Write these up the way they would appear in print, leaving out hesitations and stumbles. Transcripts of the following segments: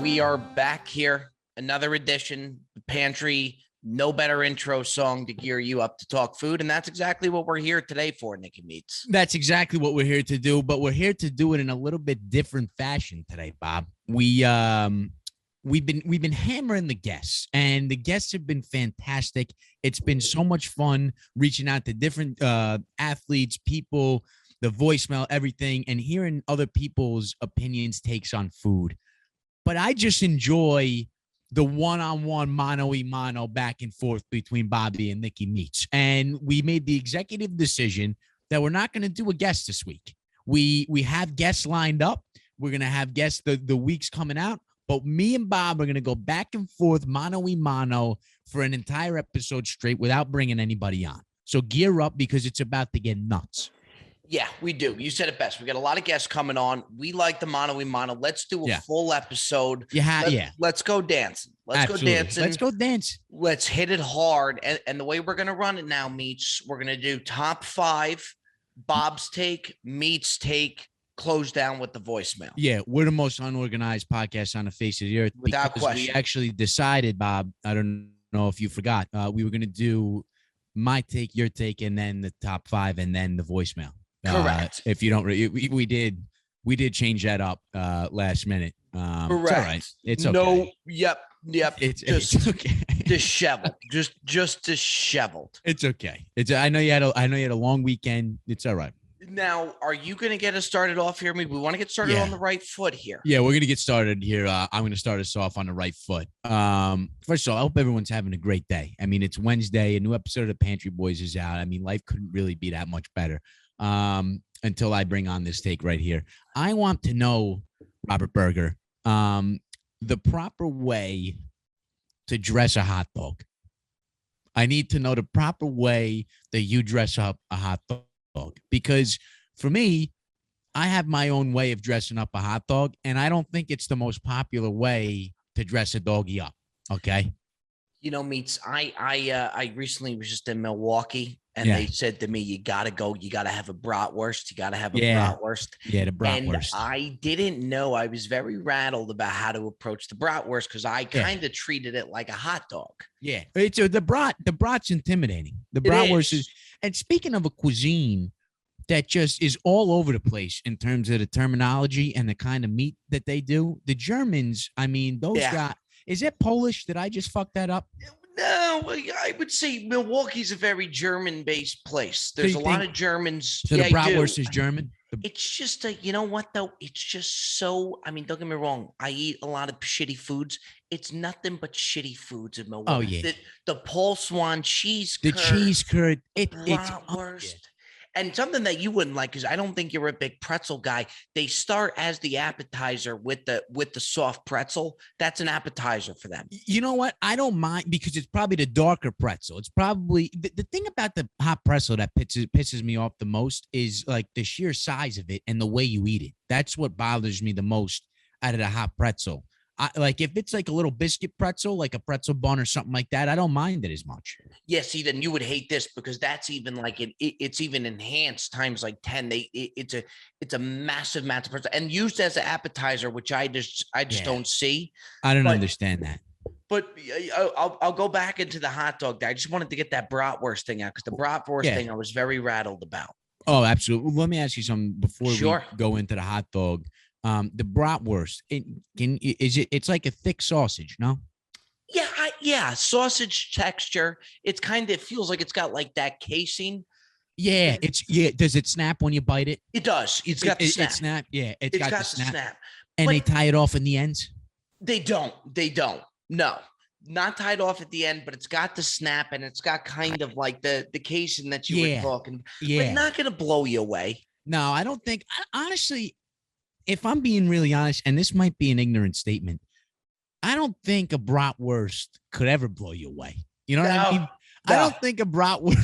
We are back here. Another edition, Pantry. No better intro song to gear you up to talk food. And that's exactly what we're here today for, Nicky Meats. That's exactly what we're here to do, but we're here to do it in a little bit different fashion today, Bob. We've been hammering the guests, and the guests have been fantastic. It's been so much fun reaching out to different athletes, people, the voicemail, everything, and hearing other people's opinions, takes on food. But I just enjoy the one-on-one mano-a-mano back and forth between Bobby and Nicky Meats. And we made the executive decision that we're not going to do a guest this week. We have guests lined up. We're going to have guests the weeks coming out. But me and Bob are going to go back and forth mano-a-mano for an entire episode straight without bringing anybody on. So gear up because it's about to get nuts. Yeah, we do. You said it best. We got a lot of guests coming on. We like the mano-a-mano. Let's do a full episode. Let's go dancing. Let's go dancing. Let's hit it hard. And the way we're going to run it now, Meats, we're going to do top 5, Bob's take, Meats take, close down with the voicemail. Yeah, we're the most unorganized podcast on the face of the earth. Without question. We actually decided, Bob, I don't know if you forgot, we were going to do my take, your take, and then the top 5, and then the voicemail. Correct. If you don't, we did change that up last minute. Correct. It's all right. It's okay. No. Yep. It's okay. Disheveled. Just disheveled. It's okay. I know you had a long weekend. It's all right. Now, are you going to get us started off here? Maybe we want to get started on the right foot here. Yeah, we're going to get started here. I'm going to start us off on the right foot. First of all, I hope everyone's having a great day. I mean, it's Wednesday. A new episode of the Pantry Boys is out. I mean, life couldn't really be that much better. Until I bring on this take right here. I want to know, Robert Berger, the proper way to dress a hot dog. I need to know the proper way that you dress up a hot dog, because for me, I have my own way of dressing up a hot dog, and I don't think it's the most popular way to dress a doggy up. Okay. You know, Meats, I recently was just in Milwaukee, and they said to me, you got to go. You got to have a bratwurst. You got to have a bratwurst. Yeah, the bratwurst. And I didn't know. I was very rattled about how to approach the bratwurst because I kind of treated it like a hot dog. Yeah, it's the brat's intimidating. The bratwurst is. And speaking of a cuisine that just is all over the place in terms of the terminology and the kind of meat that they do, the Germans, I mean, those guys. Is it Polish? Did I just fuck that up? No, I would say Milwaukee's a very German-based place. There's a lot of Germans. So the bratwurst is German? It's just you know what, though? It's just so, I mean, don't get me wrong. I eat a lot of shitty foods. It's nothing but shitty foods in Milwaukee. Oh, yeah. The Paul Swan cheese curd. The cheese curd. It's bratwurst. And something that you wouldn't like, because I don't think you're a big pretzel guy. They start as the appetizer with the soft pretzel. That's an appetizer for them. You know what? I don't mind because it's probably the darker pretzel. It's probably the thing about the hot pretzel that pisses me off the most is like the sheer size of it and the way you eat it. That's what bothers me the most out of the hot pretzel. Like if it's like a little biscuit pretzel, like a pretzel bun or something like that, I don't mind it as much. Yeah, see, then you would hate this because that's even like it's even enhanced times like 10. It's a massive pretzel and used as an appetizer, which I just don't see. I don't understand that. But I'll go back into the hot dog. I just wanted to get that bratwurst thing out because the bratwurst thing I was very rattled about. Oh, absolutely. Let me ask you something before we go into the hot dog. The bratwurst, it's like a thick sausage, no? Yeah, sausage texture. It's it feels like it's got like that casing. Yeah, does it snap when you bite it? It does. It's got the snap. It snap. Yeah, it's got the snap. And but they tie it off in the ends? They don't. No, not tied off at the end, but it's got the snap and it's got kind of like the casing that you were talking. Yeah. But not going to blow you away. No, I don't think, honestly, if I'm being really honest, and this might be an ignorant statement, I don't think a bratwurst could ever blow you away. You know what I mean? No. I don't think a bratwurst.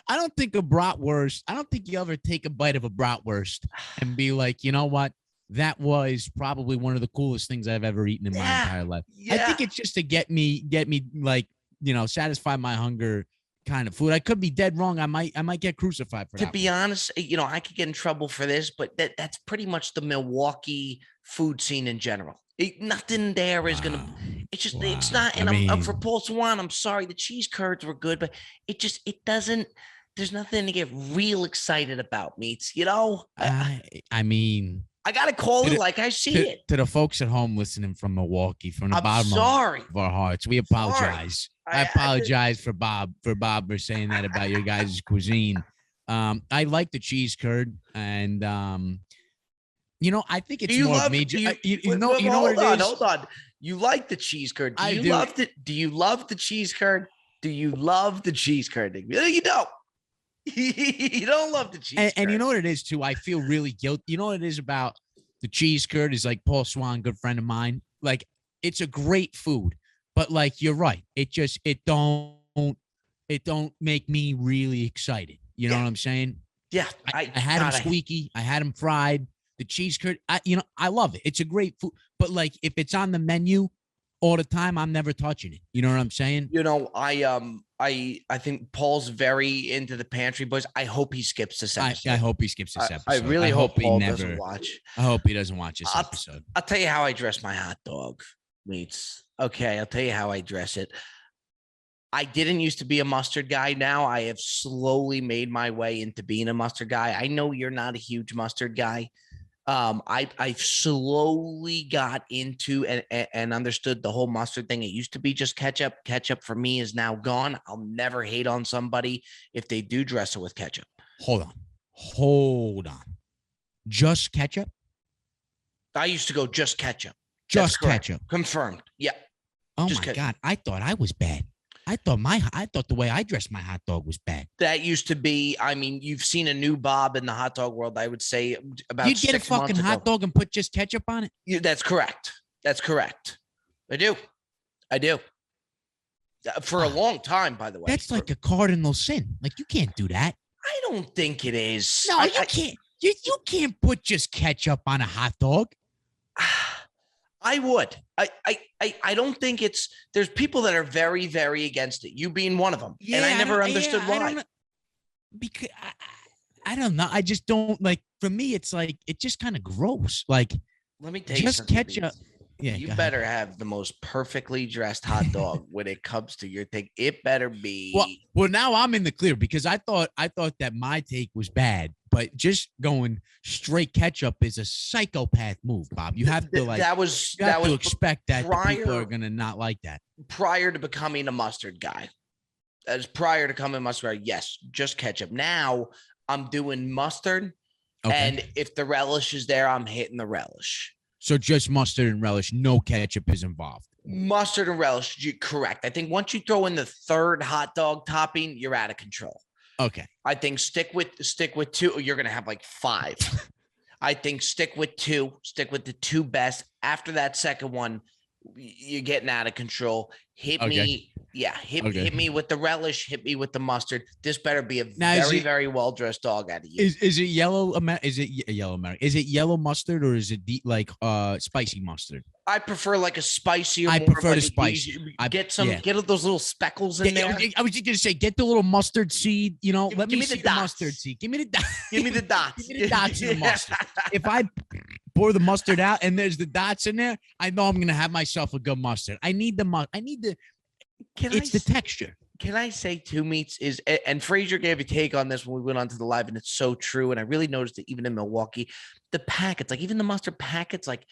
I don't think you ever take a bite of a bratwurst and be like, you know what? That was probably one of the coolest things I've ever eaten in my entire life. Yeah. I think it's just to get me like, satisfy my hunger kind of food. I could be dead wrong. I might get crucified for that. To be honest, I could get in trouble for this, but that's pretty much the Milwaukee food scene in general. Nothing there is gonna. It's just it's not. And I'm for Paul Swan. I'm sorry, the cheese curds were good, but it doesn't. There's nothing to get real excited about, Meats. You know. I mean, I gotta call it like I see it. To the folks at home listening from Milwaukee, from the bottom of our hearts, we apologize. I apologize for Bob for saying that about your guys' cuisine. I like the cheese curd, and I think it's more of me. Hold on. You like the cheese curd? Do you love the cheese curd? Do you love the cheese curd? You don't. You don't love the cheese curd. And you know what it is too? I feel really guilty. You know what it is about the cheese curd is like Paul Swan, good friend of mine. Like it's a great food, but like you're right. It don't make me really excited. You know what I'm saying? Yeah. I had them squeaky. I had them fried. The cheese curd, I love it. It's a great food. But like if it's on the menu all the time, I'm never touching it. You know what I'm saying? I think Paul's very into the Pantry boys. I hope he skips this episode. I hope he skips this episode. I really hope Paul doesn't watch. I hope he doesn't watch this episode. I'll tell you how I dress my hot dog, Meats. Okay, I'll tell you how I dress it. I didn't used to be a mustard guy. Now I have slowly made my way into being a mustard guy. I know you're not a huge mustard guy. I've slowly got into and understood the whole mustard thing. It used to be just ketchup. Ketchup for me is now gone. I'll never hate on somebody if they do dress it with ketchup. Hold on. Just ketchup? I used to go just ketchup. Just ketchup. Confirmed. Yeah. Oh my God. I thought I was bad. I thought the way I dressed my hot dog was bad. That used to be, I mean, you've seen a new Bob in the hot dog world, I would say about 6 months ago. You get a fucking hot dog and put just ketchup on it? That's correct. I do. For a long time, by the way. That's like a cardinal sin. Like you can't do that. I don't think it is. No, you can't. You can't put just ketchup on a hot dog. I would. I don't think it's. There's people that are very, very against it. You being one of them, and I never understood why. Because I don't know. I just don't like. For me, it's like it's just kind of gross. Like, let me tell you just ketchup. Yeah, you better have the most perfectly dressed hot dog when it comes to your thing. It better be. Well, now I'm in the clear because I thought that my take was bad, but just going straight ketchup is a psychopath move, Bob. You have to like expect that people are gonna not like that. Prior to becoming a mustard guy, prior to becoming a mustard guy, yes, just ketchup. Now I'm doing mustard, and if the relish is there, I'm hitting the relish. So just mustard and relish, no ketchup is involved. Mustard and relish, correct. I think once you throw in the third hot dog topping, you're out of control. Okay. I think stick with 2. You're gonna have like 5. I think stick with 2. Stick with the 2 best. After that second one, you're getting out of control. Hit me with the relish. Hit me with the mustard. This better be a very well dressed dog out of you. Is it yellow? Is it yellow American? Is it yellow mustard or is it spicy mustard? I prefer like a spicier. I prefer the spicy. Get those little speckles in there. I was just gonna say, get the little mustard seed. Let me see the mustard seed. Give me the dots. Give me the dots. Give me the dots in the mustard. If I pour the mustard out and there's the dots in there, I know I'm gonna have myself a good mustard. I need the it's the texture. Can I say two meats is, and Frazier gave a take on this when we went on to the live, and it's so true. And I really noticed it even in Milwaukee, the packets, like even the mustard packets, like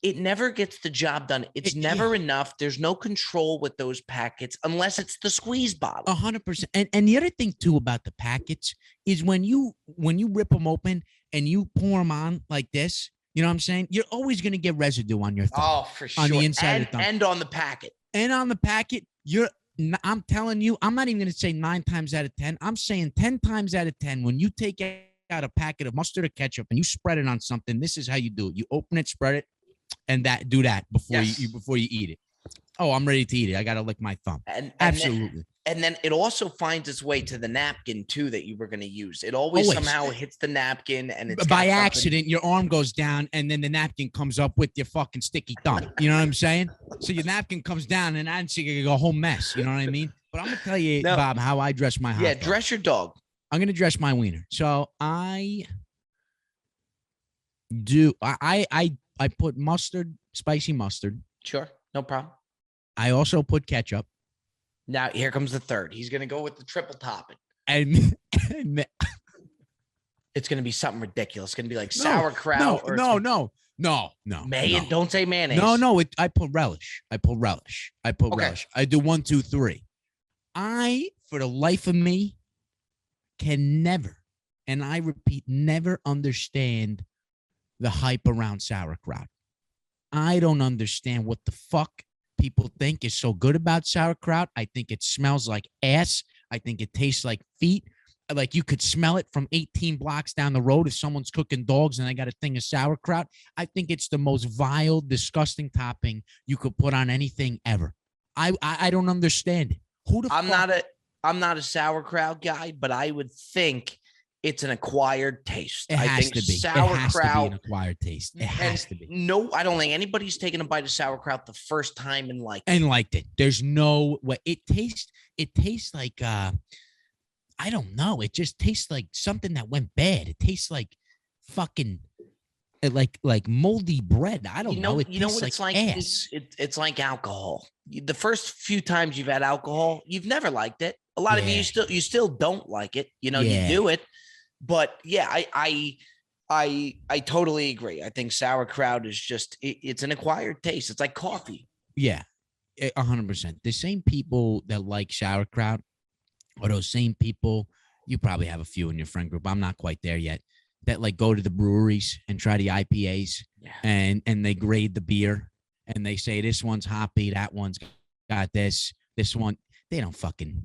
it never gets the job done. It's never enough. There's no control with those packets unless it's the squeeze bottle. 100%. And the other thing too about the packets is when you rip them open and you pour them on like this, you know what I'm saying? You're always going to get residue on your thumb. Oh, for sure. On the inside of the thumb. And on the packet. And on the packet, I'm telling you, I'm not even going to say 9 times out of 10. I'm saying 10 times out of 10, when you take out a packet of mustard or ketchup and you spread it on something, this is how you do it. You open it, spread it, and do that before you eat it. Oh, I'm ready to eat it. I got to lick my thumb. Absolutely. And then it also finds its way to the napkin too that you were going to use. It always somehow hits the napkin, and it's by accident. Your arm goes down, and then the napkin comes up with your fucking sticky thumb. You know what I'm saying? So your napkin comes down, and I'm seeing a whole mess. You know what I mean? But I'm gonna tell you, Bob, how I dress my hot dog. Dress your dog. I'm gonna dress my wiener. So I I put mustard, spicy mustard. Sure, no problem. I also put ketchup. Now here comes the third. He's gonna go with the triple topping, and it's gonna be something ridiculous. It's gonna be like sauerkraut. No. Don't say mayonnaise. No. I put relish. I put relish. I do 1, 2, 3. I, for the life of me, can never, and I repeat, never understand the hype around sauerkraut. I don't understand what the fuck people think is so good about sauerkraut. I think it smells like ass. I think it tastes like feet. Like you could smell it from 18 blocks down the road if someone's cooking dogs and they got a thing of sauerkraut. I think it's the most vile, disgusting topping you could put on anything ever. I don't understand it. I'm not a sauerkraut guy, but I would think it's an acquired taste. It has to be. Sauerkraut, it has to be an acquired taste. It has to be. No, I don't think anybody's taken a bite of sauerkraut the first time and liked it. There's no way. It tastes like I don't know. It just tastes like something that went bad. It tastes like fucking like moldy bread. I don't know. You know what it's like? It's like alcohol. The first few times you've had alcohol, you've never liked it. A lot of you still don't like it. You do it. But yeah, I totally agree. I think sauerkraut is just it's an acquired taste. It's like coffee. Yeah, 100%. The same people that like sauerkraut are those same people. You probably have a few in your friend group. I'm not quite there yet. That like go to the breweries and try the IPAs and they grade the beer and they say this one's hoppy, that one's got this one. They don't fucking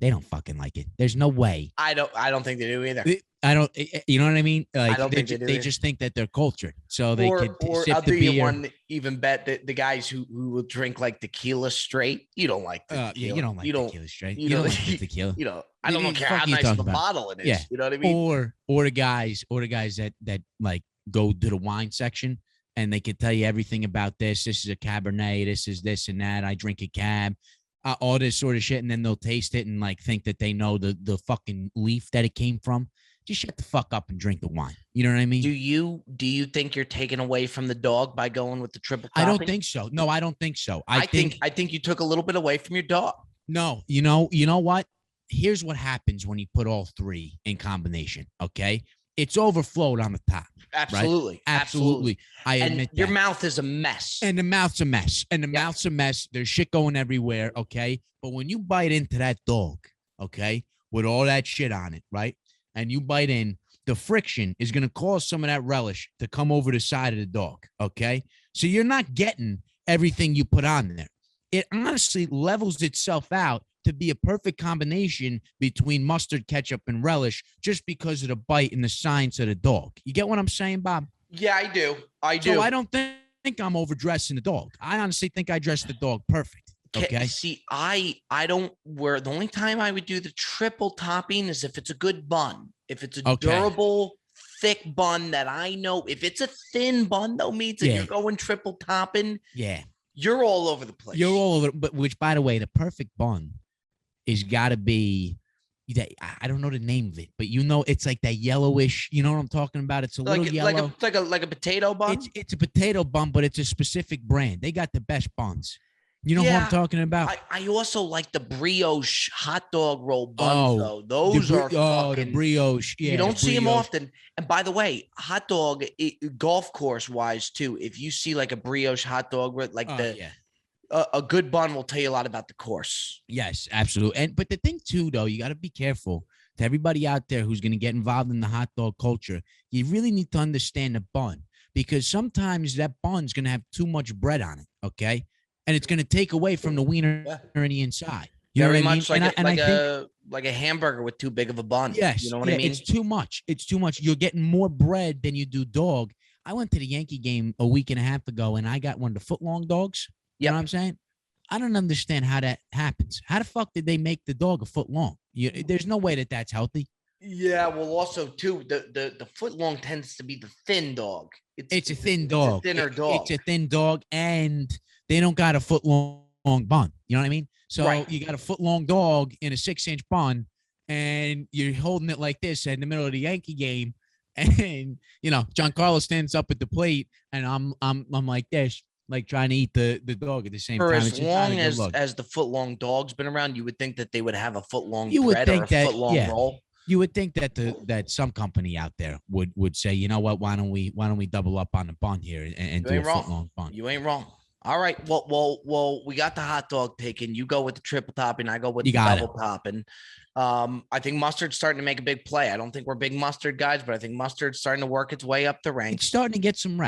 like it. There's no way. I don't think they do either. I don't. You know what I mean? Like I don't think they just think that they're cultured, so they could sip I'll the do beer. You one even bet that the guys who will drink like tequila straight. You don't like tequila. You don't like tequila straight. You don't like tequila. I don't care how nice of a bottle it is. Yeah. You know what I mean? Or the guys that like go to the wine section and they could tell you everything about this. This is a Cabernet. This is this and that. I drink a Cab. All this sort of shit, and then they'll taste it and like think that they know the fucking leaf that it came from. Just shut the fuck up and drink the wine. You know what I mean? Do you think you're taking away from the dog by going with the triple topping? I don't think so. No, I don't think so. I think you took a little bit away from your dog. No, you know what? Here's what happens when you put all three in combination. Okay, it's overflowed on the top. Absolutely, right? Absolutely. I admit your mouth is a mess. And the mouth's a mess. Mouth's a mess. There's shit going everywhere. Okay, but when you bite into that dog, okay, with all that shit on it, right? And you bite in, the friction is going to cause some of that relish to come over the side of the dog, okay? So you're not getting everything you put on there. It honestly levels itself out to be a perfect combination between mustard, ketchup, and relish just because of the bite and the science of the dog. You get what I'm saying, Bob? Yeah, I do. So I don't think I'm overdressing the dog. I honestly think I dressed the dog perfect. Okay. See, I don't the only time I would do the triple topping is if it's a good bun. If it's a durable, thick bun that I know. If it's a thin bun, though, means that you're going triple topping. Yeah. You're all over the place. You're all over, but which, by the way, the perfect bun is got to be that. I don't know the name of it, but it's like that yellowish. You know what I'm talking about? It's a little yellow, like a potato bun. It's a potato bun, but it's a specific brand. They got the best buns. You know what I'm talking about? I also like the brioche hot dog roll buns, though. Those are fucking... the brioche. Yeah, you don't see them often. And by the way, hot dog, golf course-wise, too, if you see like a brioche hot dog, like a good bun will tell you a lot about the course. Yes, absolutely. But the thing, too, though, you got to be careful. To everybody out there who's going to get involved in the hot dog culture, you really need to understand the bun. Because sometimes that bun's going to have too much bread on it, okay? And it's going to take away from the wiener on the inside. You Very know what much I mean? like a hamburger with too big of a bun. Yes. You know what I mean? It's too much. You're getting more bread than you do dog. I went to the Yankee game a week and a half ago, and I got one of the foot-long dogs. You know what I'm saying? I don't understand how that happens. How the fuck did they make the dog a foot long? There's no way that's healthy. Yeah, well, also, too, the foot-long tends to be the thin dog. It's a thin dog. It's a thinner dog. It's a thin dog, and they don't got a foot-long bun. You know what I mean? So you got a foot-long dog in a 6-inch bun, and you're holding it like this in the middle of the Yankee game. And Giancarlo stands up at the plate, and I'm like this, like trying to eat the dog at the same time. As long as the foot-long dog's been around, you would think that they would have a foot-long thread or a foot-long roll. You would think that some company out there would say, you know what, why don't we double up on the bun here and do a foot-long bun? You ain't wrong. All right. Well, we got the hot dog taken. You go with the triple topping. I go with the double topping. I think mustard's starting to make a big play. I don't think we're big mustard guys, but I think mustard's starting to work its way up the ranks. It's starting to get some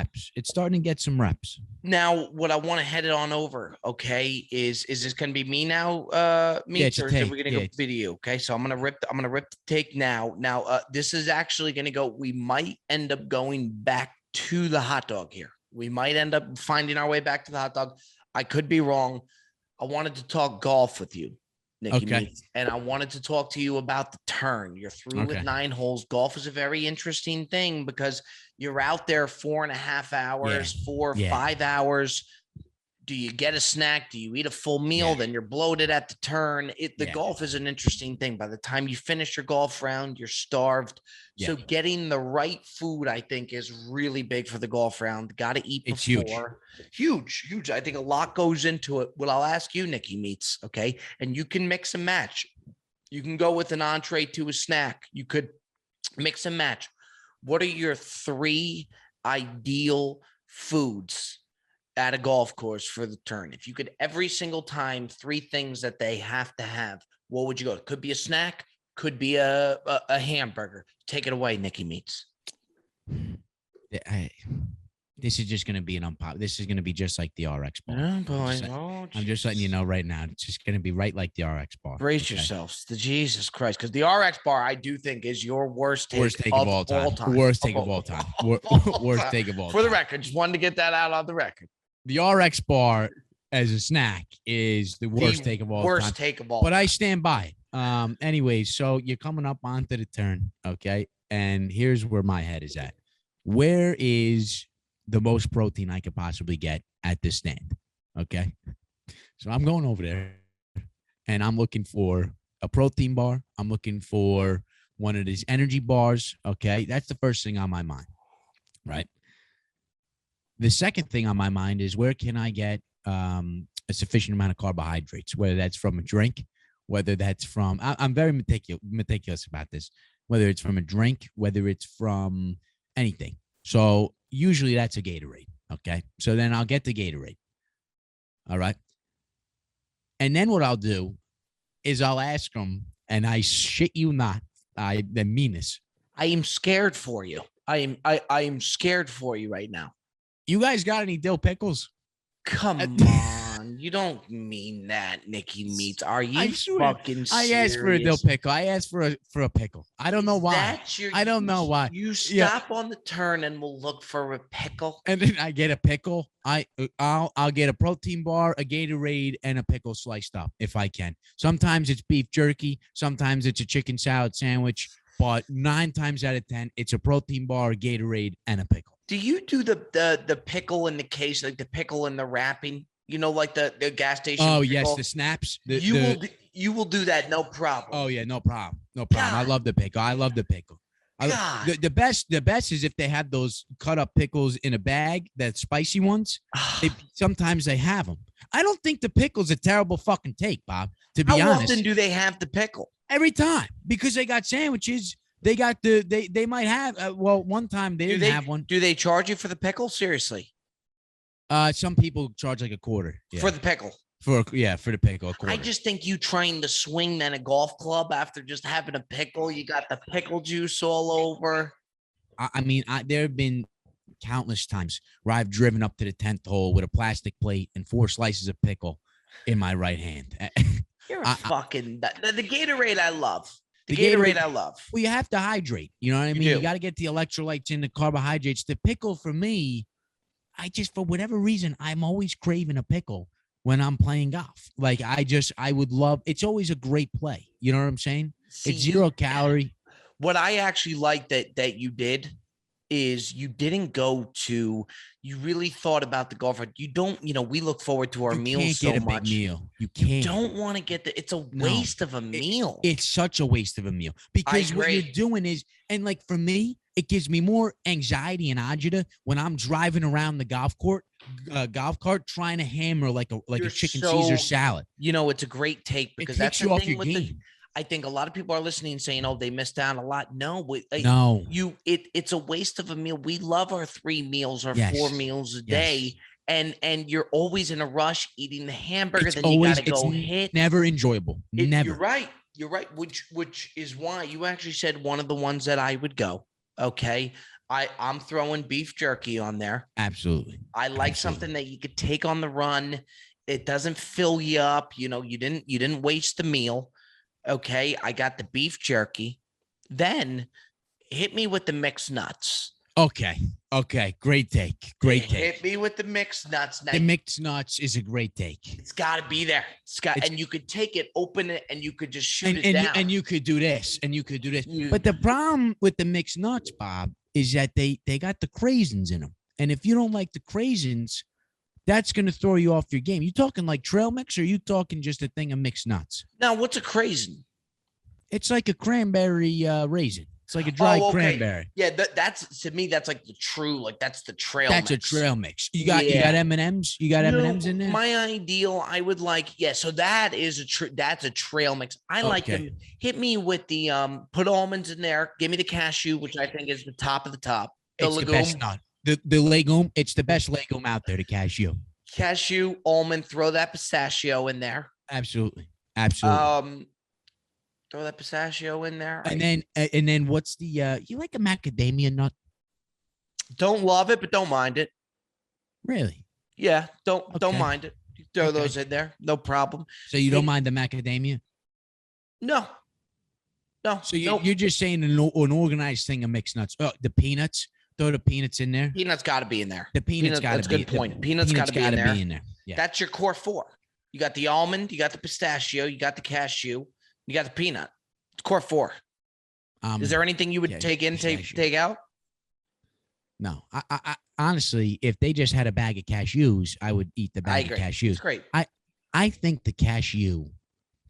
reps. Now, what I want to head it on over, okay, is this going to be me now, Meats, or are we going to go video? Okay, so I'm going to rip the take now. Now, this is actually going to go. We might end up going back to the hot dog here. We might end up finding our way back to the hot dog. I could be wrong. I wanted to talk golf with you, Nicky Meats, and I wanted to talk to you about the turn. You're through with 9 holes. Golf is a very interesting thing because you're out there 4.5 hours, 4 or 5 hours. Do you get a snack? Do you eat a full meal? Then you're bloated at the turn. The golf is an interesting thing. By the time you finish your golf round, you're starved. So getting the right food, I think, is really big for the golf round. Got to eat before. It's huge. I think a lot goes into it. Well, I'll ask you, Nicky Meats, okay? And you can mix and match. You can go with an entree to a snack. You could mix and match. What are your 3 ideal foods at a golf course for the turn? If you could every single time 3 things that they have to have, what would you go? It could be a snack, could be a hamburger. Take it away, Nicky Meats. This is just going to be an unpopular. This is going to be just like the RX bar. Oh, boy. I'm just letting you know right now. It's just going to be right like the RX bar. Brace yourselves to Jesus Christ, because the RX bar, I do think, is your worst take of all time. Worst take of all time. Worst take of all time. For the record, just wanted to get that out on the record. The RX bar as a snack is the worst take of all time. Worst take of all. But I stand by it. Anyway, so you're coming up onto the turn, okay? And here's where my head is at. Where is the most protein I could possibly get at this stand? Okay. So I'm going over there and I'm looking for a protein bar. I'm looking for one of these energy bars. Okay. That's the first thing on my mind. Right. The second thing on my mind is where can I get a sufficient amount of carbohydrates, whether that's from a drink, whether that's from, I'm very meticulous about this, whether it's from a drink, whether it's from anything. So usually that's a Gatorade. Okay. So then I'll get the Gatorade. All right. And then what I'll do is I'll ask them, and I shit you not, I mean this. I am scared for you. I am scared for you right now. You guys got any dill pickles? Come on. You don't mean that, Nicky Meats. Are you fucking serious? I asked for a dill pickle. I asked for a pickle. I don't know why. I don't know why. You stop on the turn and we'll look for a pickle. And then I get a pickle. I'll get a protein bar, a Gatorade, and a pickle sliced up if I can. Sometimes it's beef jerky. Sometimes it's a chicken salad sandwich. But 9 times out of 10, it's a protein bar, a Gatorade, and a pickle. Do you do the pickle in the case, like the pickle in the wrapping? You know, like the gas station. Oh, pickle? yes, the snaps. You will do that, no problem. Oh yeah, no problem. God. I love the pickle. The best is if they have those cut up pickles in a bag, that spicy ones. Sometimes they have them. I don't think the pickle's a terrible fucking take, Bob. To be honest. How often do they have the pickle? Every time, because they got sandwiches. They got they might have. One time they didn't have one. Do they charge you for the pickle? Seriously. Some people charge like $0.25 for the pickle. For the pickle, $0.25. I just think you trying to swing then a golf club after just having a pickle. You got the pickle juice all over. I mean, there have been countless times where I've driven up to the 10th hole with a plastic plate and 4 slices of pickle in my right hand. You're a fucking the Gatorade. I love. The Gatorade I love. Well, you have to hydrate. You know what I mean? You got to get the electrolytes in, the carbohydrates. The pickle for me, for whatever reason, I'm always craving a pickle when I'm playing golf. Like I would love, it's always a great play. You know what I'm saying? It's 0 calorie. What I actually like that you did is you didn't go to, you really thought about the golf. You don't, we look forward to our meals so much. Meal. You can't. You don't want to get it's a waste of a meal. It's such a waste of a meal because what you're doing is, and like for me, it gives me more anxiety and agita when I'm driving around the golf cart trying to hammer like a chicken Caesar salad. It's a great take because that's you off your game. I think a lot of people are listening and saying, "Oh, they missed out a lot." No, it's a waste of a meal. We love our 3 meals or 4 meals a day, and you're always in a rush eating the hamburger. Then you got to go hit. Never enjoyable. Never. You're right. Which is why you actually said one of the ones that I would go. Okay. I'm throwing beef jerky on there. Absolutely. I like something that you could take on the run. It doesn't fill you up. You didn't waste the meal. Okay. I got the beef jerky. Then hit me with the mixed nuts. Okay. Great take. Hit me with the mixed nuts. Now, the mixed nuts is a great take. It's got to be there. And you could take it, open it, and you could just shoot it down. And you could do this, But the problem with the mixed nuts, Bob, is that they got the craisins in them. And if you don't like the craisins, that's going to throw you off your game. You talking like trail mix, or you talking just a thing of mixed nuts? Now, what's a craisin? It's like a cranberry raisin. It's like a dry cranberry. Yeah, that's to me. That's like the true, that's the trail. That's mix. A trail mix. You got M&Ms. You got M&Ms in there. My ideal, I would like. Yeah, so that is that's a trail mix. I like them. Hit me with the put almonds in there. Give me the cashew, which I think is the top of the top. The legume. The best nut. The legume. It's the best legume out there. The cashew. Cashew, almond. Throw that pistachio in there. Absolutely. Throw that pistachio in there. And then what's the you like a macadamia nut? Don't love it, but don't mind it. Really? Yeah, don't mind it. You throw those in there, no problem. So you don't mind the macadamia? No. So you're just saying an organized thing of mixed nuts. Oh, the peanuts. Throw the peanuts in there. Peanuts got to be in there. The peanuts got to be. That's a good point. Peanuts got to be in there. Yeah. That's your core 4. You got the almond, you got the pistachio, you got the cashew. You got the peanut. It's core 4. Is there anything you would take out? No. I honestly, if they just had a bag of cashews, I would eat the bag of cashews. It's great. I think the cashew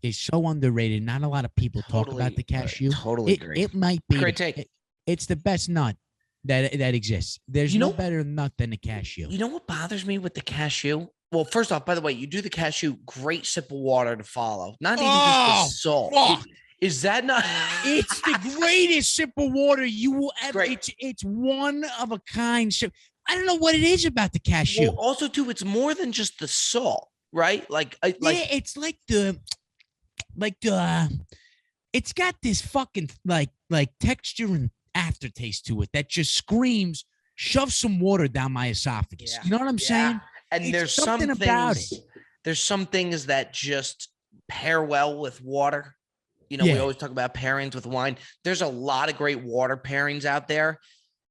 is so underrated. Not a lot of people talk about the cashew. Totally agree. It might be great take. It's the best nut that exists. There's no better nut than the cashew. You know what bothers me with the cashew? Well, first off, by the way, you do the cashew, great sip of water to follow. Not even just the salt. Is that not? It's the greatest sip of water you will ever. It's one of a kind sip. I don't know what it is about the cashew. Well, also, too, it's more than just the salt, right? It's like the, it's got this fucking like texture and aftertaste to it that just screams, shove some water down my esophagus. Yeah. You know what I'm saying? And there's something about it. There's some things that just pair well with water. We always talk about pairings with wine. There's a lot of great water pairings out there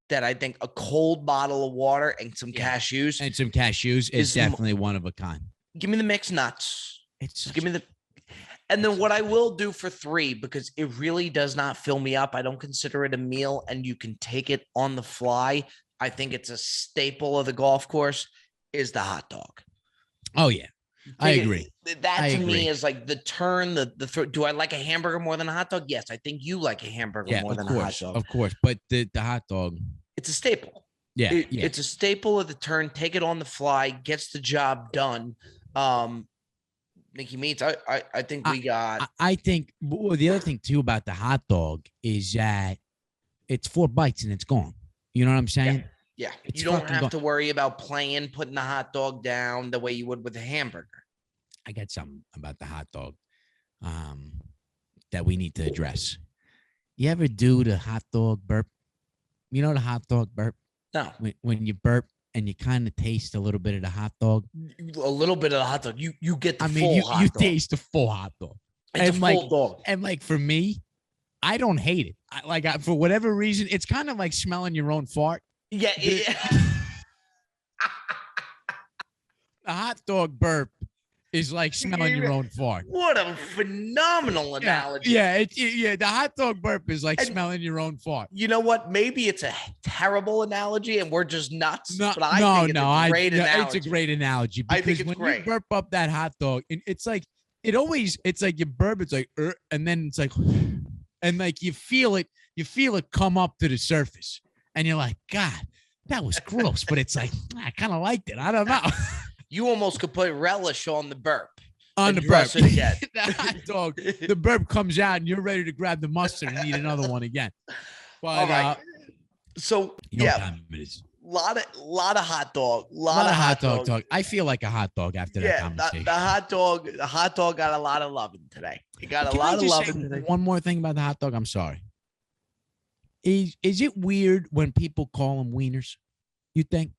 that I think a cold bottle of water and some cashews. And some cashews is definitely one of a kind. Give me the mixed nuts. And then what I will do for 3, because it really does not fill me up. I don't consider it a meal, and you can take it on the fly. I think it's a staple of the golf course. Is the hot dog. Oh yeah, I agree. That to me is like the turn. Do I like a hamburger more than a hot dog? Yes, I think you like a hamburger more than a hot dog. Of course, but the hot dog, it's a staple. Yeah, it's a staple of the turn. Take it on the fly, gets the job done. Mickey Meats. I think we got. I think the other thing too about the hot dog is that it's 4 bites and it's gone. You know what I'm saying? Yeah, you don't have to worry about putting the hot dog down the way you would with a hamburger. I got something about the hot dog that we need to address. You ever do the hot dog burp? You know the hot dog burp? No. When you burp and you kind of taste a little bit of the hot dog. A little bit of the hot dog. You get the full hot dog. You taste the full hot dog. It's a full dog. And for me, I don't hate it. For whatever reason, it's kind of like smelling your own fart. Yeah. The hot dog burp is like smelling your own fart. What a phenomenal analogy. The hot dog burp is like smelling your own fart. You know what? Maybe it's a terrible analogy and we're just nuts. But I think it's a great analogy. It's a great analogy because when you burp up that hot dog, it's like it's like you burp, it's like, and then it's like, and like you feel it come up to the surface, and you're like, God, that was gross, but it's like I kind of liked it. I don't know. You almost could put relish on the burp. On the burp. The hot dog, the burp comes out, and you're ready to grab the mustard and eat another one again. But, all right. So, you know what time it is. lot of hot dog. Lot of hot dog talk. I feel like a hot dog after that conversation. The hot dog got a lot of loving today. It got a lot of loving today. One more thing about the hot dog. I'm sorry. Is it weird when people call them wieners? You think?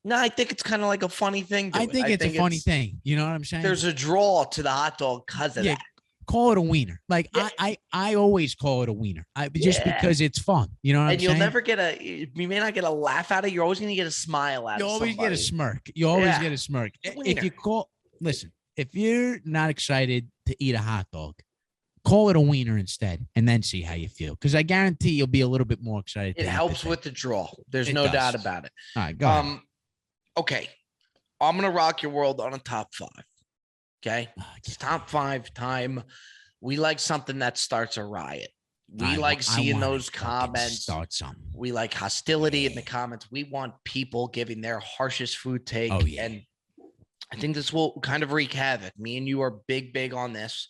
No, I think it's kind of like a funny thing. I think it's a funny thing. You know what I'm saying? There's a draw to the hot dog because of that. Call it a wiener. Like I always call it a wiener. Just because it's fun. You know what I'm saying? And you'll never get you may not get a laugh out of it. You're always going to get a smile out of it. You always get a smirk. You always get a smirk. If you're not excited to eat a hot dog, call it a wiener instead and then see how you feel. Because I guarantee you'll be a little bit more excited. It helps with the draw. There's no doubt about it. All right, go ahead. Okay, I'm gonna rock your world on a top 5. Okay, it's top 5 time. We like something that starts a riot. We like seeing those comments. Start something. We like hostility in the comments. We want people giving their harshest food take. And I think this will kind of wreak havoc. Me and you are big on this.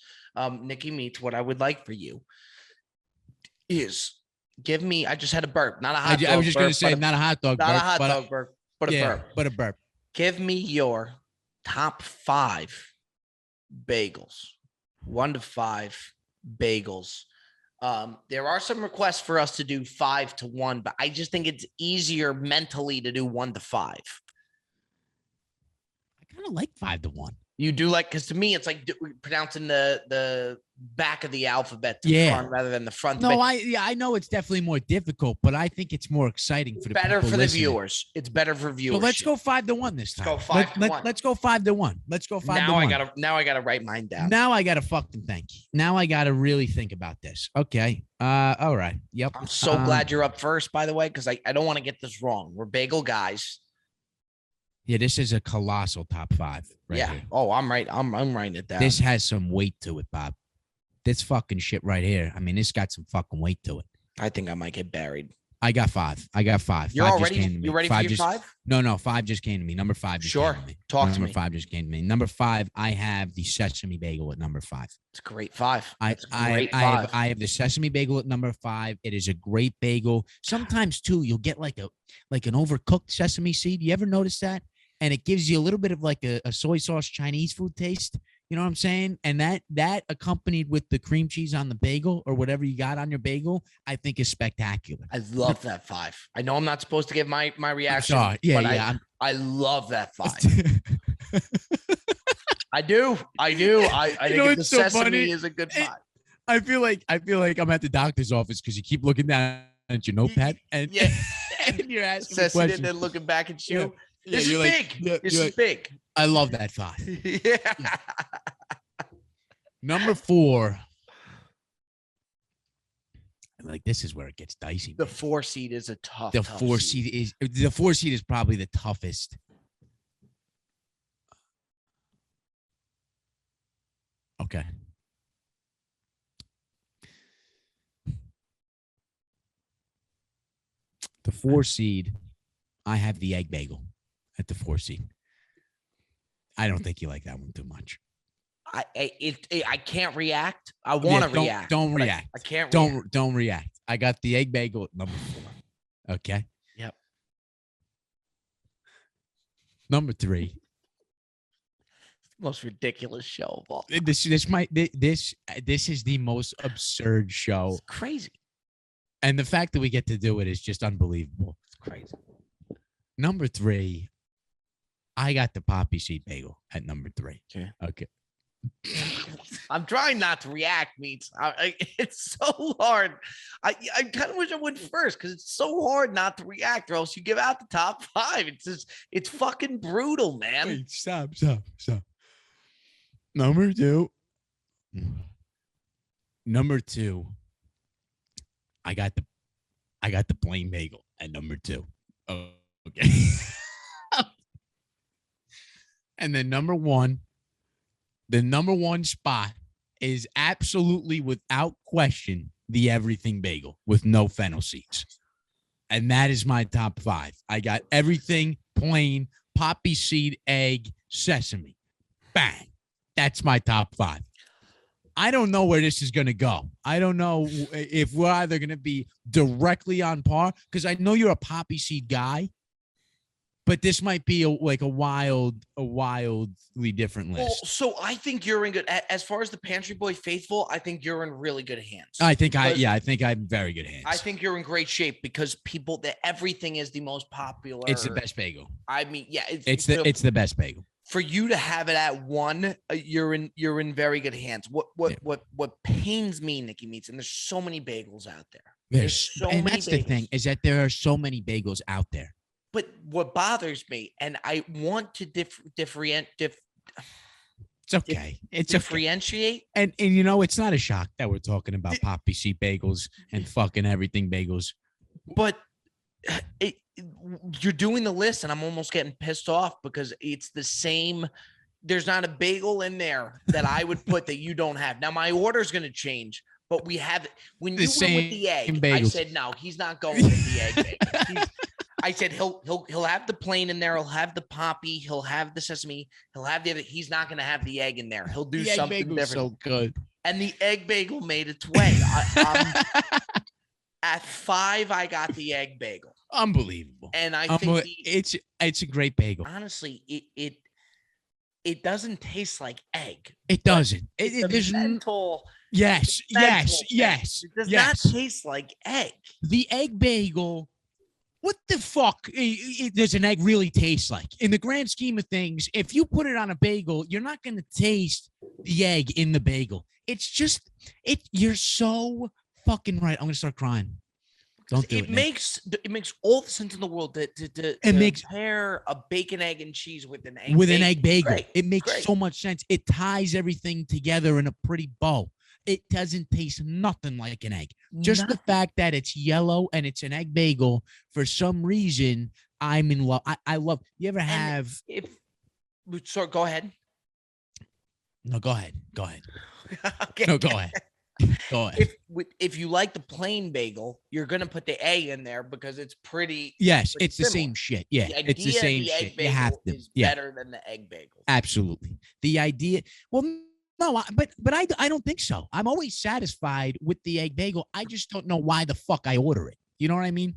Nikki Meats, what I would like for you is give me. I just had a burp, not a hot dog. I was just going to say not a hot dog, not a hot dog burp. But a burp. But a burp. Give me your top 5 bagels. 1 to 5 bagels. There are some requests for us to do 5 to 1, but I just think it's easier mentally to do 1 to 5. I kind of like 5 to 1. You do like, because to me, it's like pronouncing the back of the alphabet to front rather than the front. No, I know it's definitely more difficult, but I think it's more exciting for the better for listening. the viewers. It's better for viewers. So let's go 5 to 1 this time. Let's go 5 to 1. Let's go 5 to 1. Let's go 5 to 1. Now I gotta write mine down. Now I gotta fucking think. Now I gotta really think about this. Okay. All right. Yep. I'm so glad you're up first, by the way, because I don't want to get this wrong. We're bagel guys. Yeah, this is a colossal top 5. Right here. Oh, I'm right. I'm writing it down. This has some weight to it, Bob. This fucking shit right here. I mean, this got some fucking weight to it. I think I might get buried. I got 5. You're 5 already. You ready for your 5? No. 5 just came to me. Number 5 just came to me. Talk to me. Number 5 just came to me. Number 5, I have the sesame bagel at number 5. It's a great 5. I have the sesame bagel at number 5. It is a great bagel. Sometimes too, you'll get like an overcooked sesame seed. You ever notice that? And it gives you a little bit of like a soy sauce Chinese food taste. You know what I'm saying? And that accompanied with the cream cheese on the bagel or whatever you got on your bagel, I think is spectacular. I love that 5. I know I'm not supposed to give my reaction. I love that 5. I do. I think the sesame is a good 5. I feel like I'm at the doctor's office because you keep looking down at your notepad and you're asking questions and then looking back at you. Yeah, this is big. This is big. I love that 5. Yeah. Number 4. Like this is where it gets dicey. The 4 seed is a tough. The 4 seed is probably the toughest. Okay. The 4 seed, I have the egg bagel at the 4 seed. I don't think you like that one too much. I can't react. I want to react. Don't react. I can't. Don't react. I got the egg bagel at number 4. Okay. Yep. Number 3. Most ridiculous show of all. This is the most absurd show. It's crazy. And the fact that we get to do it is just unbelievable. It's crazy. Number 3, I got the poppy seed bagel at number 3. Okay. I'm trying not to react, Meats. It's so hard. I kind of wish I went first because it's so hard not to react, or else you give out the top 5. It's fucking brutal, man. Wait, stop. Number two. Number two. I got the plain bagel at number two. Oh, okay. And then the number one spot is absolutely without question the everything bagel with no fennel seeds. And that is my top 5. I got everything plain, poppy seed, egg, sesame. Bang. That's my top 5. I don't know where this is going to go. I don't know if we're either going to be directly on par, because I know you're a poppy seed guy, but this might be a wildly different list. Well, so I think you're in good. As far as the Pantry Boy faithful, I think you're in really good hands. I think I'm very good hands. I think you're in great shape because everything is the most popular. It's the best bagel. I mean, yeah, it's the best bagel. For you to have it at 1, you're in very good hands. What pains me, Nikki Meats, and there's so many bagels out there. There's so many. That's the thing, is that there are so many bagels out there. But what bothers me, and I want to differentiate. It's okay. It's differentiate. Okay. And you know, it's not a shock that we're talking about poppy seed bagels and fucking everything bagels. But you're doing the list, and I'm almost getting pissed off because it's the same. There's not a bagel in there that I would put that you don't have. Now my order is going to change, but we have when you went with the egg. Bagels. I said no, he's not going with the egg bagel. I said he'll have the plain in there. He'll have the poppy. He'll have the sesame. He'll have the other. He's not going to have the egg in there. He'll do something different. So good. And the egg bagel made its way. At 5, I got the egg bagel. Unbelievable. And I think it's a great bagel. Honestly, it doesn't taste like egg. It doesn't. There's mental. Yes. It does not taste like egg. The egg bagel. What the fuck does an egg really taste like? In the grand scheme of things, if you put it on a bagel, you're not going to taste the egg in the bagel. It's just, you're so fucking right. I'm going to start crying. Don't do it. It makes all the sense in the world to pair a bacon, egg, and cheese with an egg an egg bagel. Great, it makes so much sense. It ties everything together in a pretty bow. It doesn't taste nothing like an egg. Just the fact that it's yellow and it's an egg bagel, for some reason, I'm in love. I love. You ever have? Go ahead. No, go ahead. Okay. No, go ahead. Go ahead. If you like the plain bagel, you're gonna put the egg in there because it's pretty. Yes, pretty it's similar. The same shit. Yeah, it's the same shit. You have to. Is better than the egg bagel. Absolutely. The idea. Well. No, but I don't think so. I'm always satisfied with the egg bagel. I just don't know why the fuck I order it. You know what I mean?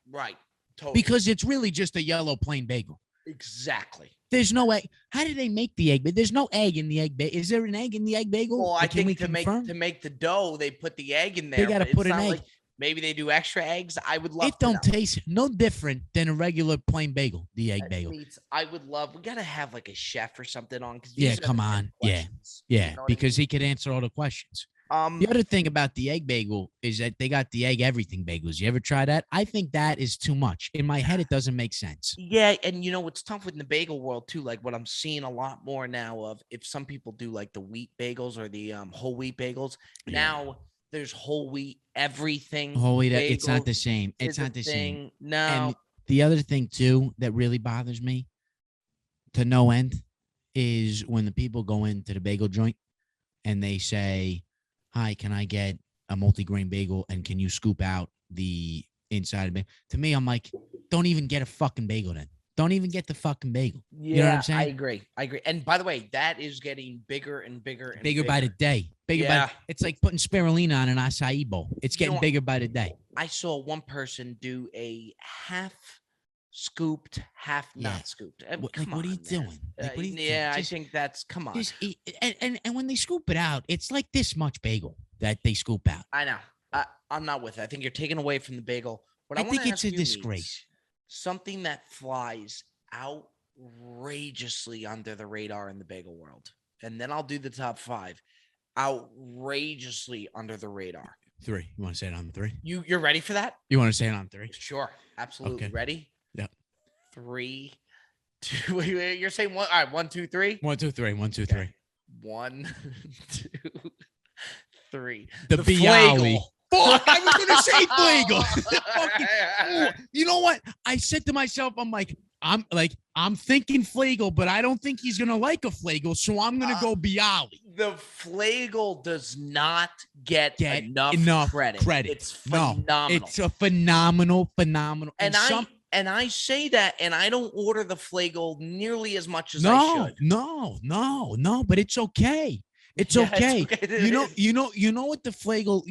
Right. Totally. Because it's really just a yellow plain bagel. Exactly. There's no egg. How do they make the egg? But there's no egg in the egg bagel. Is there an egg in the egg bagel? Well, I think to make the dough, they put the egg in there. They got to put an egg. Maybe they do extra eggs. I would love. It don't taste no different than a regular plain bagel. The egg bagel. I would love. We gotta have like a chef or something on. Come on. Yeah. You know because he could answer all the questions. The other thing about the egg bagel is that they got the egg everything bagels. You ever try that? I think that is too much. In my head, it doesn't make sense. Yeah, and you know what's tough with the bagel world too. Like what I'm seeing a lot more now of if some people do like the wheat bagels or the whole wheat bagels now. There's whole wheat, everything. Whole wheat, it's not the same. It's not the same. No. And the other thing, too, that really bothers me to no end is when the people go into the bagel joint and they say, hi, can I get a multigrain bagel and can you scoop out the inside of it? To me, I'm like, don't even get a fucking bagel then. Don't even get the fucking bagel. Yeah, you know what I'm saying? I agree. And by the way, that is getting bigger and bigger and bigger by the day. It's like putting spirulina on an acai bowl. It's getting bigger by the day. I saw one person do a half scooped, half not scooped. What are you doing? I think that's come on. And when they scoop it out, it's like this much bagel that they scoop out. I know. I'm not with it. I think you're taking away from the bagel. I think it's a disgrace. Something that flies outrageously under the radar in the bagel world. And then I'll do the top 5. Outrageously under the radar. 3. You want to say it on 3? You're ready for that? You want to say it on 3? Sure. Absolutely. Okay. Ready? Yep. 3, 2. You're saying 1. All right. 1, 2, 3. 1, 2, 3. 1, 2, 3. 1, 2, 3. The Bialy. Fuck, I was gonna say Flagel. You know what? I said to myself, I'm thinking Flagel, but I don't think he's gonna like a Flagel, so I'm gonna go Bialy. The Flagel does not get enough credit. It's phenomenal. No, it's a phenomenal. And I say that, and I don't order the Flagel nearly as much as I should. No, but it's okay. It's okay. You know what the Flagel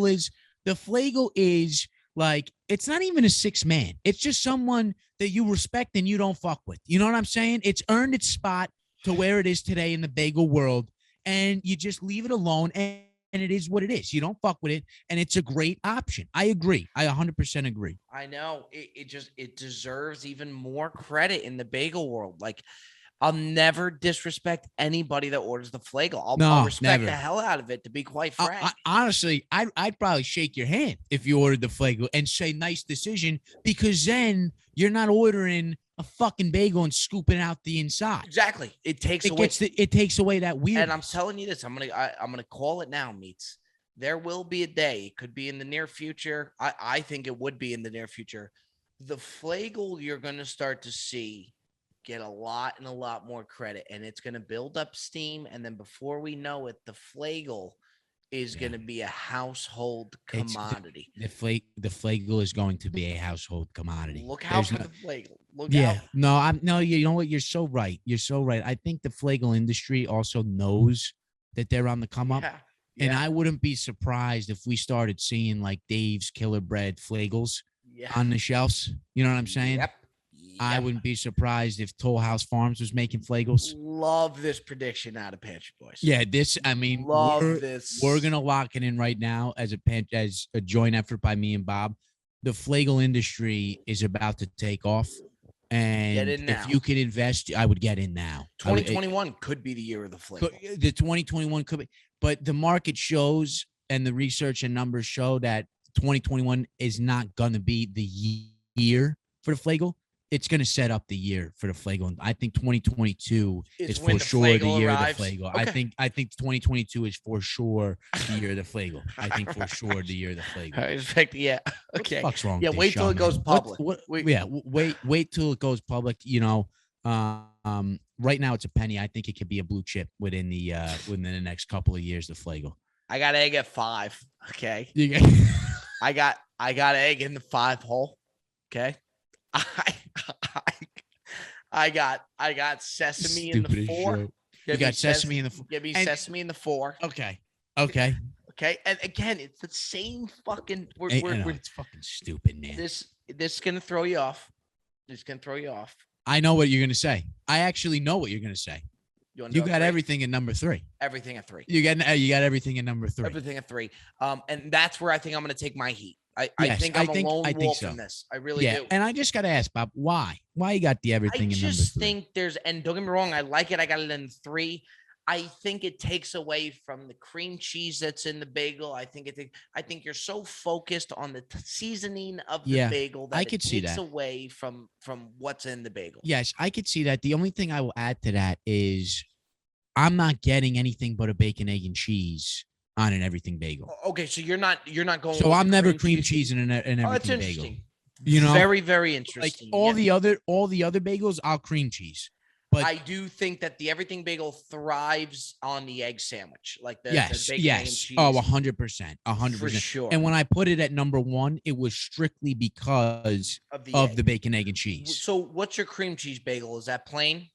is? The Flagel is like, it's not even a 6-man. It's just someone that you respect and you don't fuck with. You know what I'm saying? It's earned its spot to where it is today in the bagel world, and you just leave it alone, and it is what it is. You don't fuck with it, and it's a great option. I agree. I 100% agree. I know. It deserves even more credit in the bagel world. Like, I'll never disrespect anybody that orders the Flagel. I'll respect the hell out of it, to be quite frank. Honestly, I'd probably shake your hand if you ordered the Flagel and say nice decision, because then you're not ordering a fucking bagel and scooping out the inside. Exactly. It takes away that weirdness. And I'm telling you this, I'm gonna call it now, Meats. There will be a day. It could be in the near future. I think it would be in the near future. The Flagel, you're gonna start to see get a lot more credit, and it's going to build up steam, and then before we know it, the Flagel is going to be a household commodity. The Flagel is going to be a household commodity. Look out for the Flagel. Look out. You know what? You're so right. I think the Flagel industry also knows that they're on the come up. Yeah. And I wouldn't be surprised if we started seeing like Dave's Killer Bread Flagels on the shelves. You know what I'm saying? Yep. I wouldn't be surprised if Toll House Farms was making Flagels. Love this prediction out of Pantry Boys. Yeah, we're gonna lock it in right now as a joint effort by me and Bob. The Flagel industry is about to take off, and if you could invest, I would get in now. 2021 could be the year of the Flagel. The 2021 could be, but the market shows and the research and numbers show that 2021 is not gonna be the year for the Flagel. It's going to set up the year for the Flagel. I think 2022 is for sure the year of the Flagel. Okay. I think 2022 is for sure the year of the Flagel. I think for sure the year of the Flagel. Yeah. Okay. What the fuck's wrong? Yeah. With wait till it goes public. Wait till it goes public. You know, right now it's a penny. I think it could be a blue chip within the next couple of years. The Flagel. I got egg at 5. Okay. I got egg in the 5 hole. Okay. I got sesame in the 4. You got sesame in the 4. Give me sesame in the 4. Okay. And again, it's the same fucking. It's fucking stupid, man. This is gonna throw you off. I know what you're gonna say. I actually know what you're gonna say. You got everything in number 3. Everything at 3. You got everything in number 3. Everything at 3. And that's where I think I'm gonna take my heat. I think I'm a lone wolf in this. I really do. And I just got to ask, Bob, why? Why you got the everything in number 3? I just think and don't get me wrong, I like it. I got it in 3. I think it takes away from the cream cheese that's in the bagel. I think you're so focused on the seasoning of the bagel that it takes away from what's in the bagel. Yes, I could see that. The only thing I will add to that is I'm not getting anything but a bacon, egg, and cheese on an everything bagel. Okay, so you're not going. So I'm never cream cheese in an everything bagel. You know, very, very interesting. Like all the other bagels, I'll cream cheese. But I do think that the everything bagel thrives on the egg sandwich, like the yes, bacon, yes, egg, and cheese. 100%, 100%, for sure. And when I put it at number 1, it was strictly because of the bacon, egg, and cheese. So, what's your cream cheese bagel? Is that plain?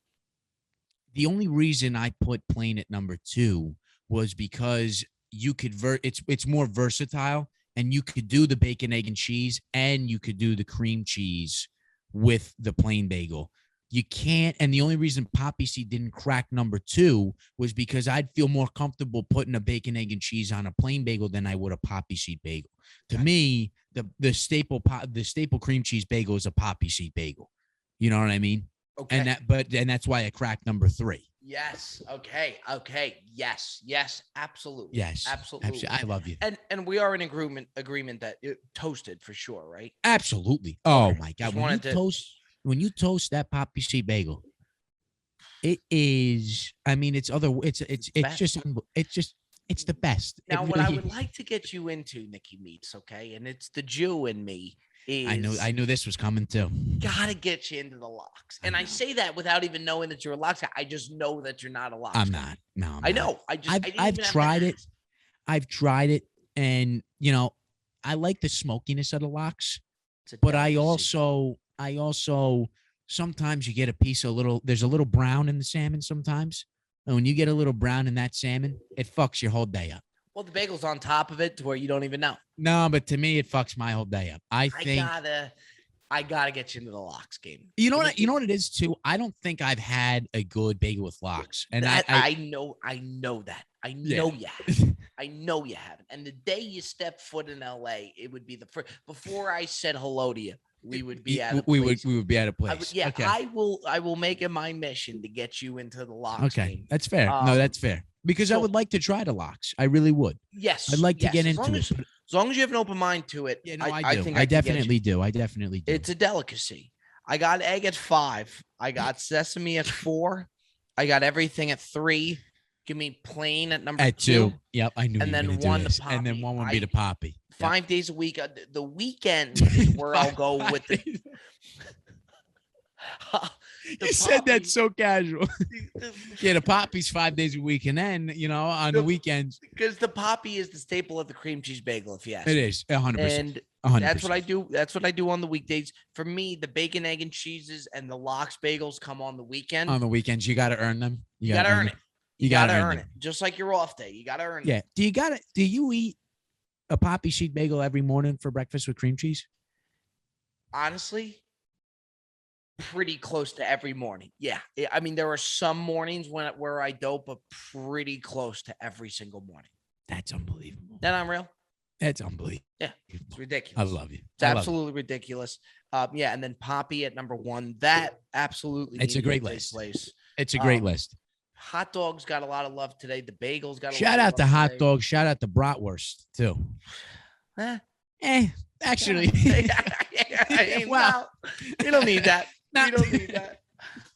The only reason I put plain at number 2 was because you could it's more versatile, and you could do the bacon, egg, and cheese, and you could do the cream cheese with the plain bagel. You can't, and the only reason Poppy Seed didn't crack number 2 was because I'd feel more comfortable putting a bacon, egg, and cheese on a plain bagel than I would a Poppy Seed bagel. To me, the staple cream cheese bagel is a Poppy Seed bagel. You know what I mean? Okay. And that's why I cracked number 3. Yes. Okay. Yes. Absolutely. Yes. Absolutely. I love you. And we are in agreement that it toasted for sure, right? Absolutely. Oh my God. When you toast that Poppy Seed bagel, It is. I mean, it's the best. Now, what I would like to get you into, Nikki Meats, okay, and it's the Jew in me. I knew this was coming too. Gotta get you into the locks, and I say that without even knowing that you're a locks guy. I just know that you're not a locks. I'm not. No, I know. I've tried it. I've tried it, and I like the smokiness of the locks, but I also sometimes you get a piece of there's a little brown in the salmon sometimes. And when you get a little brown in that salmon, it fucks your whole day up. Well, the bagel's on top of it to where you don't even know. No, but to me, it fucks my whole day up. I gotta get you into the locks game. You know what? You know what it is too. I don't think I've had a good bagel with locks, and I know that. I know you haven't. I know you haven't. And the day you step foot in LA, it would be the first. Before I said hello to you, we would be at a place. We would be at a place. Okay. I will make it my mission to get you into the locks game. That's fair. No, that's fair. Because I would like to try the locks. I really would. Yes. I'd like to get into it. As long as you have an open mind to it. Yeah, no, I do. I definitely do. It's a delicacy. I got egg at 5. I got sesame at 4. I got everything at 3. Give me plain at number 2. Yep, I knew. And then one the poppy. And then one would be the poppy. 5 days a week. The weekend is where I'll go with it. You said that so casual. Yeah, the poppy's 5 days a week, and then on the weekends, because the poppy is the staple of the cream cheese bagel. If you ask it me. Is 100%. And 100%. That's what I do. That's what I do on the weekdays. For me, the bacon, egg, and cheeses and the lox bagels come on the weekend. On the weekends, you got to earn them. You got to earn it. You got to earn it. Just like your off day, you got to earn it. Yeah. Do you eat a poppy seed bagel every morning for breakfast with cream cheese? Honestly, pretty close to every morning. Yeah. I mean, there are some mornings where I dope, but pretty close to every single morning. That's unbelievable. That unreal? That's unbelievable. Yeah. It's ridiculous. I love you. It's absolutely ridiculous. Yeah. And then poppy at number 1. That absolutely. It's a great list. It's a great list. Hot dogs got a lot of love today. The bagels got a lot of love. Shout out to hot dogs. Shout out to bratwurst too. Actually. Well, you don't need that. You don't need that.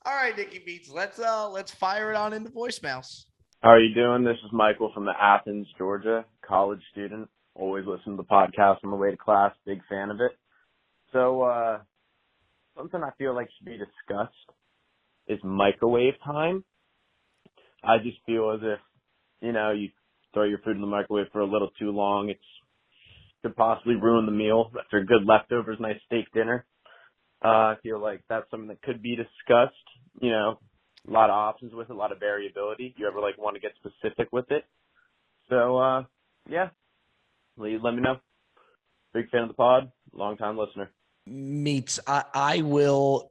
All right, Nikki Beats. Let's fire it on into voicemails. How are you doing? This is Michael from the Athens, Georgia, college student. Always listen to the podcast on the way to class. Big fan of it. So something I feel like should be discussed is microwave time. I just feel as if, you throw your food in the microwave for a little too long, it could possibly ruin the meal. After good leftovers, nice steak dinner. I feel like that's something that could be discussed. A lot of options with it, a lot of variability. You ever want to get specific with it? So, yeah, let me know. Big fan of the pod, long time listener. Meats, I will.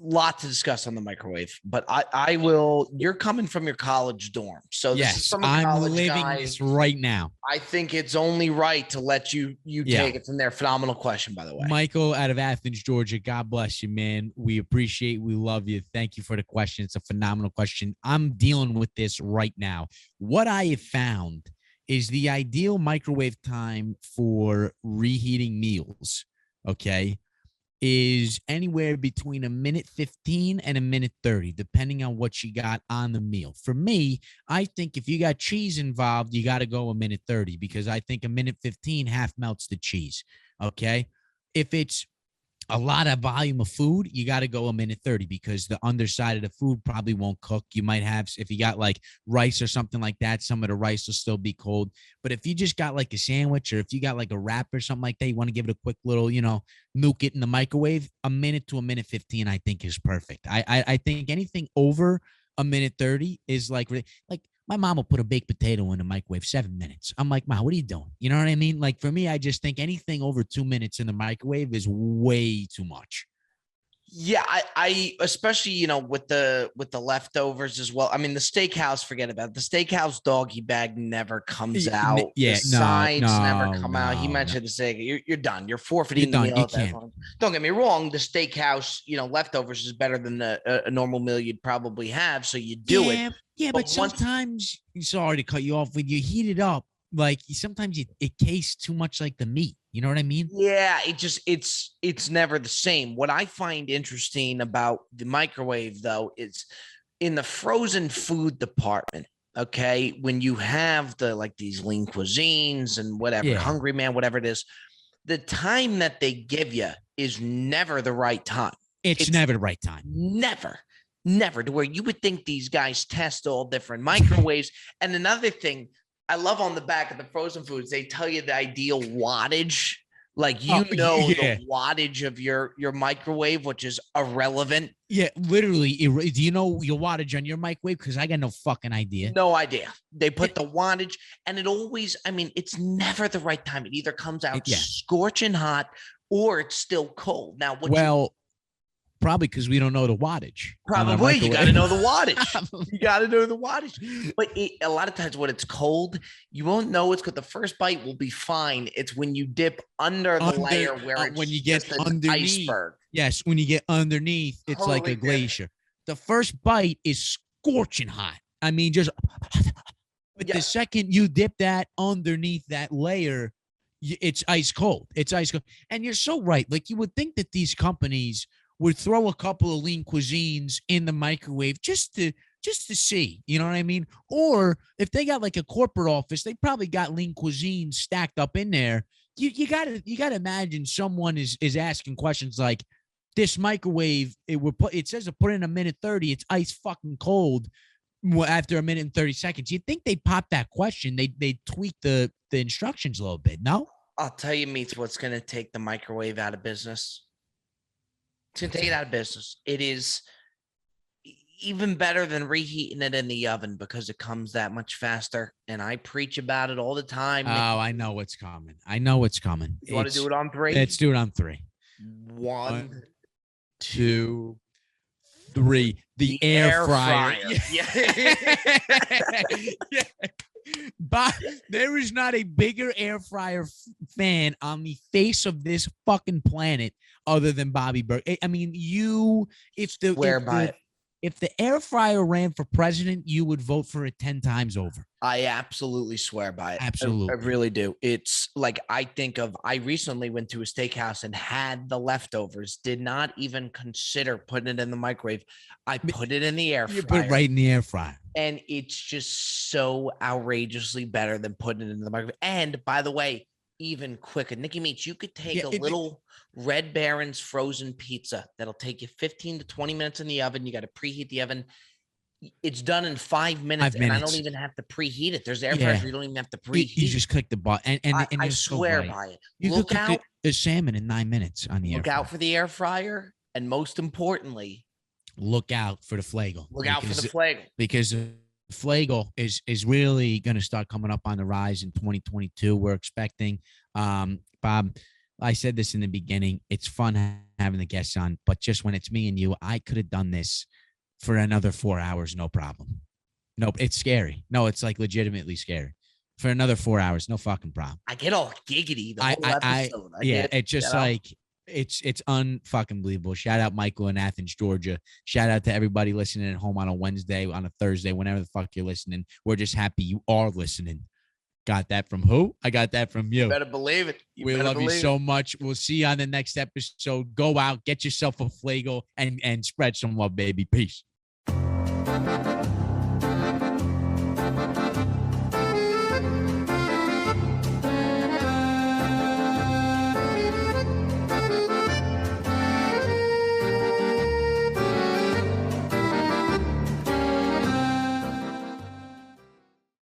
Lot to discuss on the microwave, but I will. You're coming from your college dorm, so yes, I'm living this right now. I think it's only right to let you take it from there. Phenomenal question, by the way, Michael out of Athens, Georgia. God bless you, man. We appreciate, we love you. Thank you for the question. It's a phenomenal question. I'm dealing with this right now. What I have found is the ideal microwave time for reheating meals. Okay. Is anywhere between a minute 15 and a minute 30, depending on what you got on the meal. For me, I think if you got cheese involved, you got to go a minute 30 because I think a minute 15 half melts the cheese. Okay. If it's a lot of volume of food, you got to go a minute 30 because the underside of the food probably won't cook. You might have, if you got like rice or something like that, some of the rice will still be cold. But if you just got like a sandwich or if you got like a wrap or something like that, you want to give it a quick little, nuke it in the microwave, a minute to a minute 15, I think is perfect. I think anything over a minute 30 is like my mom will put a baked potato in the microwave 7 minutes. I'm like, Ma, what are you doing? You know what I mean? Like for me, I just think anything over 2 minutes in the microwave is way too much. Yeah, I especially with the leftovers as well. I mean, the steakhouse, forget about it. The steakhouse doggy bag never comes out. Yeah, the sides never come out. He mentioned the steak. You're done. You're forfeiting the meal. Don't get me wrong. The steakhouse, leftovers is better than a normal meal you'd probably have. So you do it. Yeah, but sometimes, sorry to cut you off, when you heat it up, like sometimes it tastes too much like the meat. You know what I mean? Yeah, it's never the same. What I find interesting about the microwave, though, is in the frozen food department, okay, when you have these lean cuisines and whatever, Hungry Man, whatever it is, the time that they give you is never the right time. It's never the right time. Never, to where you would think these guys test all different microwaves. And another thing I love on the back of the frozen foods, they tell you the ideal wattage. Like, the wattage of your microwave, which is irrelevant. Yeah, literally. Do you know your wattage on your microwave? Because I got no fucking idea. No idea. They put the wattage, and it always, it's never the right time. It either comes out scorching hot or it's still cold. Now, probably because we don't know the wattage. Probably. You got to know the wattage. But a lot of times when it's cold, you won't know it's because the first bite will be fine. It's when you dip under the layer where it's when you get underneath. Iceberg. Yes, when you get underneath, it's totally like a glacier. The first bite is scorching hot. Just. But the second you dip that underneath that layer, it's ice cold. It's ice cold. And you're so right. Like, you would think that these companies would throw a couple of lean cuisines in the microwave just to see, you know what I mean? Or if they got like a corporate office, they probably got lean cuisines stacked up in there. You gotta imagine someone is asking questions like, this microwave, it says to put in a minute 30, it's ice fucking cold after a minute and 30 seconds. You'd think they'd pop that question. They tweak the instructions a little bit, no? I'll tell you, Meats, what's gonna take the microwave out of business. It's going to take it out of business. It is even better than reheating it in the oven because it comes that much faster. And I preach about it all the time. Oh, I know what's coming. You want to do it on 3? Let's do it on 3. 1, 2, 3. The air fryer. Yeah. But there is not a bigger air fryer fan on the face of this fucking planet other than Bobby Burke. If the air fryer ran for president, you would vote for it 10 times over. I absolutely swear by it. Absolutely. I really do. It's like, I recently went to a steakhouse and had the leftovers, did not even consider putting it in the microwave. I put it in the air fryer. You put it right in the air fryer. And it's just so outrageously better than putting it in the microwave. And by the way, even quicker. Nikki Meats, you could take a little Red Baron's frozen pizza that'll take you 15 to 20 minutes in the oven. You got to preheat the oven. It's done in 5 minutes, and I don't even have to preheat it. There's air fryers you don't even have to preheat. You just click the button, and I swear by it. You look out the salmon in 9 minutes on the air fryer. Look out for the air fryer, and most importantly, look out for the flagel. Look out for the flagel, because Flagel is really going to start coming up on the rise in 2022. We're expecting, Bob, I said this in the beginning, it's fun having the guests on, but just when it's me and you, I could have done this for another 4 hours, no problem. Nope, it's scary. No, it's like legitimately scary. For another 4 hours, no fucking problem. I get all giggity the whole episode. It's just like, it's unfucking believable. Shout out Michael in Athens, Georgia. Shout out to everybody listening at home on a Wednesday, on a Thursday, whenever the fuck you're listening. We're just happy you are listening. Got that from who? I got that from you. You better believe it. We love you so much. We'll see you on the next episode. Go out, get yourself a flagel, and spread some love, baby. Peace.